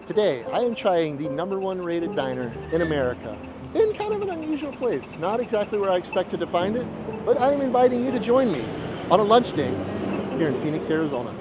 Today, I am trying the #1 rated diner in America in kind of an unusual place. Not exactly where I expected to find it, but I am inviting you to join me on a lunch date here in Phoenix, Arizona.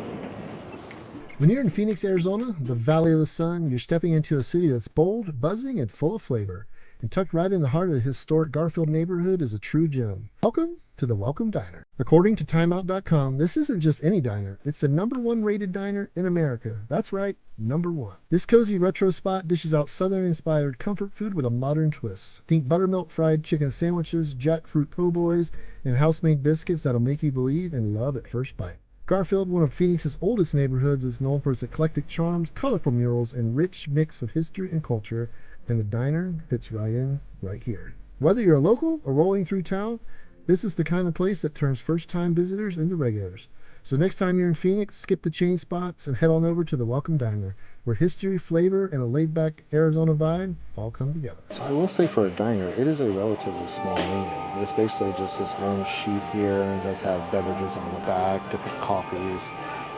When you're in Phoenix, Arizona, the Valley of the Sun, you're stepping into a city that's bold, buzzing, and full of flavor. And tucked right in the heart of the historic Garfield neighborhood is a true gem. Welcome to the Welcome Diner. According to timeout.com, this isn't just any diner. It's the #1 rated diner in America. That's right, #1. This cozy retro spot dishes out Southern-inspired comfort food with a modern twist. Think buttermilk fried chicken sandwiches, jackfruit po' boys, and house-made biscuits that'll make you believe in love at first bite. Garfield, one of Phoenix's oldest neighborhoods, is known for its eclectic charms, colorful murals, and rich mix of history and culture, and the diner fits right in, right here. Whether you're a local or rolling through town, this is the kind of place that turns first-time visitors into regulars. So next time you're in Phoenix, skip the chain spots and head on over to the Welcome Diner, where history, flavor, and a laid-back Arizona vibe all come together. So I will say for a diner, it is a relatively small menu. It's basically just this one sheet here, and it does have beverages on the back, different coffees.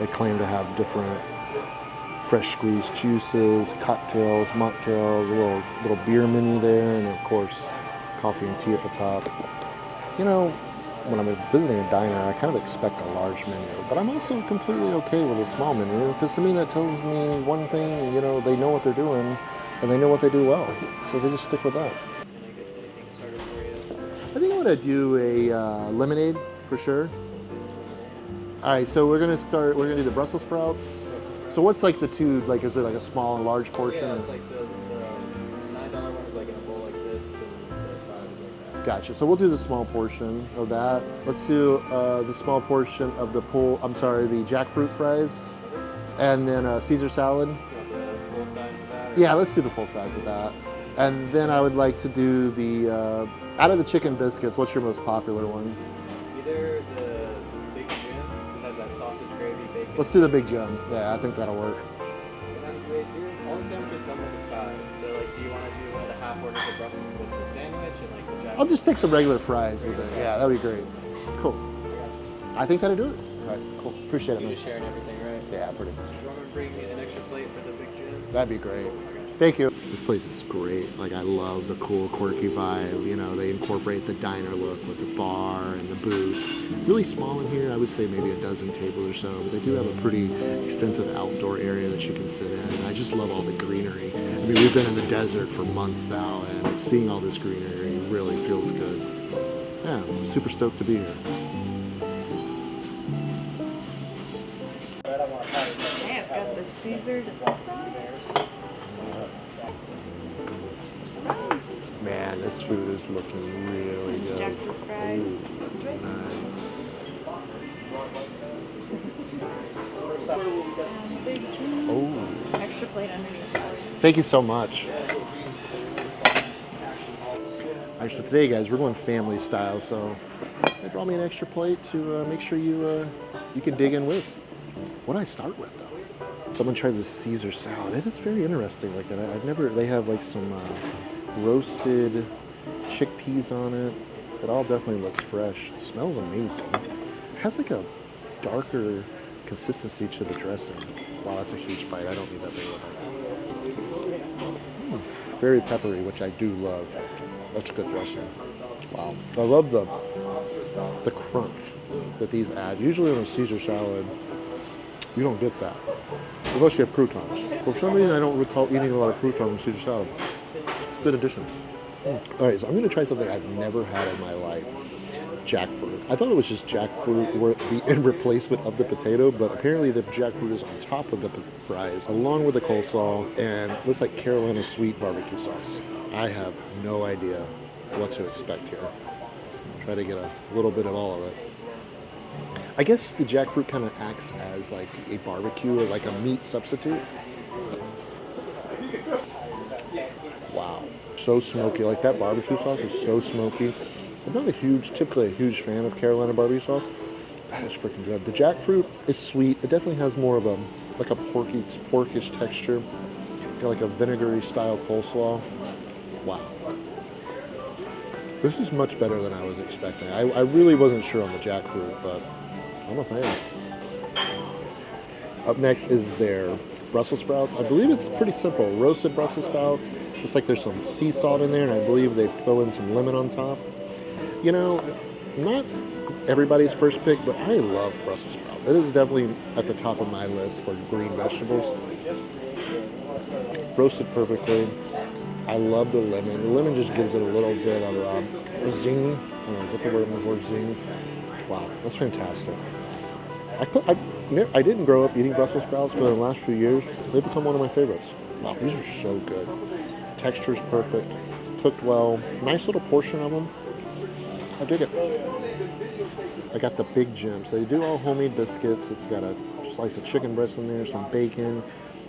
They claim to have different fresh squeezed juices, cocktails, mocktails, a little beer menu there, and of course, coffee and tea at the top. You know, when I'm visiting a diner, I kind of expect a large menu, but I'm also completely okay with a small menu, because to me that tells me one thing, they know what they're doing, and they know what they do well, so they just stick with that. I think I'm gonna do a lemonade for sure. All right, so we're gonna do the Brussels sprouts. So what's like the two, like is it like a small and large portion? Yeah, it's like the $9 one is like in a bowl like this, and the 5 is like that. Gotcha. So we'll do the small portion of that. Let's do the small portion of the the jackfruit fries, and then Caesar salad. The full size of that? Yeah, let's do the full size of that. And then I would like to do the out of the chicken biscuits. What's your most popular one? Either the Big Jim, which has that sausage gravy, bacon. Let's do the Big Jim. Yeah, I think that'll work. And then all the sandwiches come with a side. So like, do you want to do the half orders of Brussels with the sandwich and like the jack? I'll just take some regular fries with it. Yeah, that'd be great. Cool. I think that'll do it. All right, cool. Appreciate it, You're man. just sharing everything, right? Yeah, pretty much. Do you want me to bring me an extra plate for the Big Jim? That'd be great. Thank you. This place is great. Like, I love the cool, quirky vibe. They incorporate the diner look with the bar and the booth. Really small in here. I would say maybe a dozen tables or so, but they do have a pretty extensive outdoor area that you can sit in. And I just love all the greenery. I mean, we've been in the desert for months now, and seeing all this greenery really feels good. Yeah, I'm super stoked to be here. Okay, I've got the Caesar to start. Man, this food is looking really good. Jackfruit fries. Ooh, nice. Big Jim. Oh, Extra plate underneath. thank you so much. All right, so today, guys, we're going family style. So they brought me an extra plate to make sure you can dig in with. What do I start with, though? So I'm gonna try this Caesar salad. It is very interesting. Like, I've never. They have like some roasted chickpeas on it. It all definitely looks fresh. It smells amazing. It has like a darker consistency to the dressing. Wow, that's a huge bite. I don't need that big of a bite. Very peppery, which I do love. That's good dressing. Wow. I love the crunch that these add. Usually on a Caesar salad, you don't get that. Unless you have croutons. For some reason, I don't recall eating a lot of croutons in Caesar salad. It's a good addition. All right, so I'm going to try something I've never had in my life. Jackfruit. I thought it was just jackfruit in replacement of the potato, but apparently the jackfruit is on top of the fries, along with the coleslaw, and looks like Carolina sweet barbecue sauce. I have no idea what to expect here. Try to get a little bit of all of it. I guess the jackfruit kind of acts as like a barbecue or like a meat substitute. Wow, so smoky. Like, that barbecue sauce is so smoky. I'm not typically a huge fan of Carolina barbecue sauce. That is freaking good. The jackfruit is sweet. It definitely has more of a porkish texture. Got like a vinegary style coleslaw. Wow. This is much better than I was expecting. I really wasn't sure on the jackfruit, but I'm a fan. Up next is their Brussels sprouts. I believe it's pretty simple. Roasted Brussels sprouts. Looks like there's some sea salt in there, and I believe they throw in some lemon on top. You know, not everybody's first pick, but I love Brussels sprouts. It is definitely at the top of my list for green vegetables. Roasted perfectly. I love the lemon. The lemon just gives it a little bit of a zing. I don't know, is that the word zing? Wow, that's fantastic. I didn't grow up eating Brussels sprouts, but in the last few years, they've become one of my favorites. Wow, these are so good. Texture's perfect, cooked well, nice little portion of them. I dig it. I got the big gems. They do all homemade biscuits. It's got a slice of chicken breast in there, some bacon,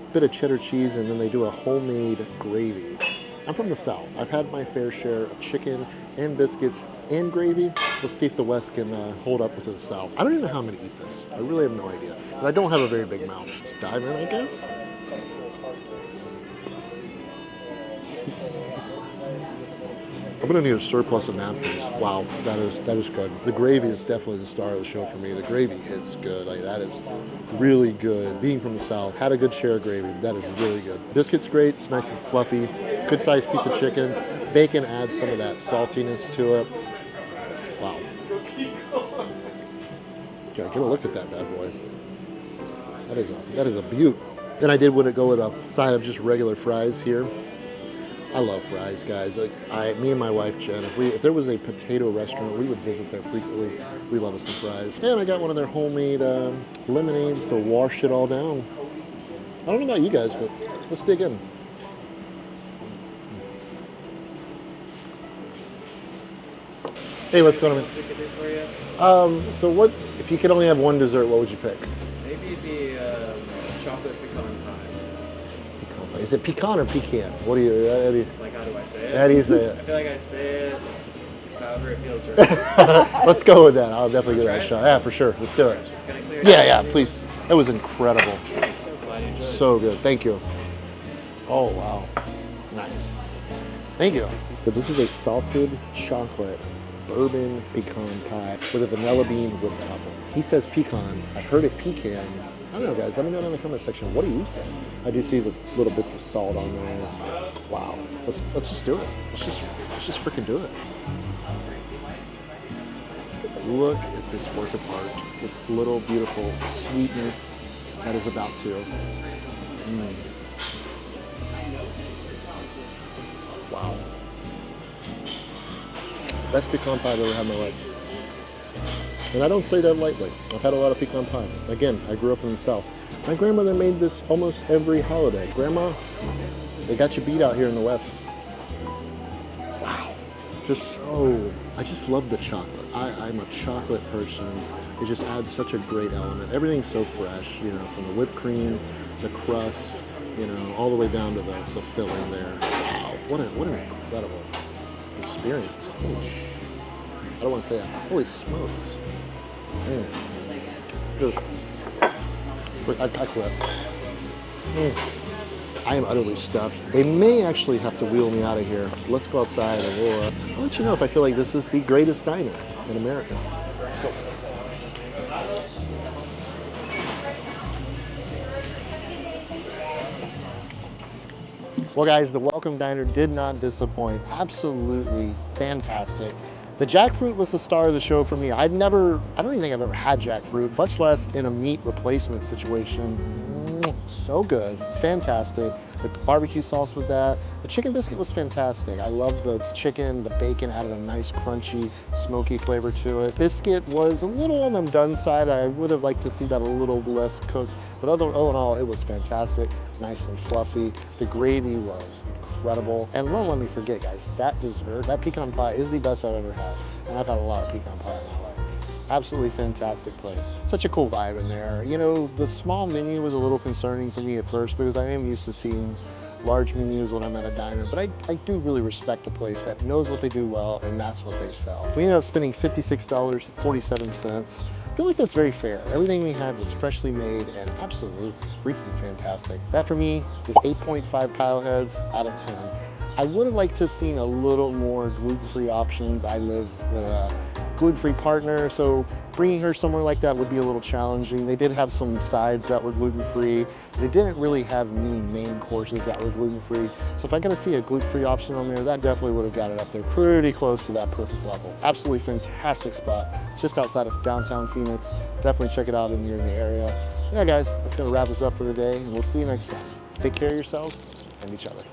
a bit of cheddar cheese, and then they do a homemade gravy. I'm from the South. I've had my fair share of chicken and biscuits and gravy. We'll see if the West can hold up with the South. I don't even know how I'm going to eat this. I really have no idea. But I don't have a very big mouth. Just dive in, I guess. I'm going to need a surplus of napkins. Wow, that is good. The gravy is definitely the star of the show for me. The gravy hits good. Like, that is really good. Being from the South, had a good share of gravy. That is really good. Biscuit's great. It's nice and fluffy. Good sized piece of chicken. Bacon adds some of that saltiness to it. Wow. Okay, get a look at that bad boy. That is a beaut. Then I did want to go with a side of just regular fries here. I love fries, guys. Me and my wife Jen, if there was a potato restaurant, we would visit there frequently. We love us some fries. And I got one of their homemade lemonades to wash it all down. I don't know about you guys, but let's dig in. Hey, what's going on? What we could do for you? So what, if you could only have one dessert, what would you pick? Maybe the chocolate pecan pie. Pecan pie. Is it pecan or pecan? What do you, Like, how do I say it? how do you say I it? feel like I say it however it feels right. Let's go with that. I'll definitely give that a shot. Yeah, for sure. Let's do it. Can I clear it Yeah, out? yeah, please. That was incredible. So glad you enjoyed it. So good. Thank you. Oh, wow. Nice. Thank you. So this is a salted chocolate bourbon pecan pie with a vanilla bean whipped topping. He says pecan. I've heard it pecan. I don't know, guys. Let me know in the comment section. What do you say? I do see the little bits of salt on there. Wow. Let's just do it. Let's just freaking do it. Look at this work of art. This little beautiful sweetness that is about to. Wow. Best pecan pie I've ever had in my life. And I don't say that lightly. I've had a lot of pecan pie. Again, I grew up in the South. My grandmother made this almost every holiday. Grandma, they got you beat out here in the West. Wow. I just love the chocolate. I'm a chocolate person. It just adds such a great element. Everything's so fresh, you know, from the whipped cream, the crust, you know, all the way down to the filling there. Wow, what an incredible experience. I don't want to say that. Holy smokes. Just, I quit. I am utterly stuffed. They may actually have to wheel me out of here. Let's go outside and I'll let you know if I feel like this is the greatest diner in America. Let's go. Well, guys, the Welcome Diner did not disappoint. Absolutely fantastic. The jackfruit was the star of the show for me. I don't even think I've ever had jackfruit, much less in a meat replacement situation. So good, fantastic. The barbecue sauce with that. The chicken biscuit was fantastic. I love the chicken, the bacon added a nice crunchy, smoky flavor to it. Biscuit was a little on the done side. I would have liked to see that a little less cooked, but all in all, it was fantastic, nice and fluffy. The gravy was incredible. And don't let me forget, guys, that dessert, that pecan pie is the best I've ever had. And I've had a lot of pecan pie in my life. Absolutely fantastic place. Such a cool vibe in there. You know, the small menu was a little concerning for me at first because I am used to seeing large menus when I'm at a diner, but I do really respect a place that knows what they do well and that's what they sell. We ended up spending $56.47. I feel like that's very fair. Everything we had was freshly made and absolutely freaking fantastic. That for me is 8.5 Kyle heads out of 10. I would have liked to have seen a little more gluten-free options. I live with a gluten-free partner, so bringing her somewhere like that would be a little challenging. They did have some sides that were gluten-free. They didn't really have many main courses that were gluten-free. So if I could see a gluten-free option on there, that definitely would have got it up there pretty close to that perfect level. Absolutely fantastic spot, just outside of downtown Phoenix. Definitely check it out if you're in the area. Yeah, guys, that's gonna wrap us up for today, and we'll see you next time. Take care of yourselves and each other.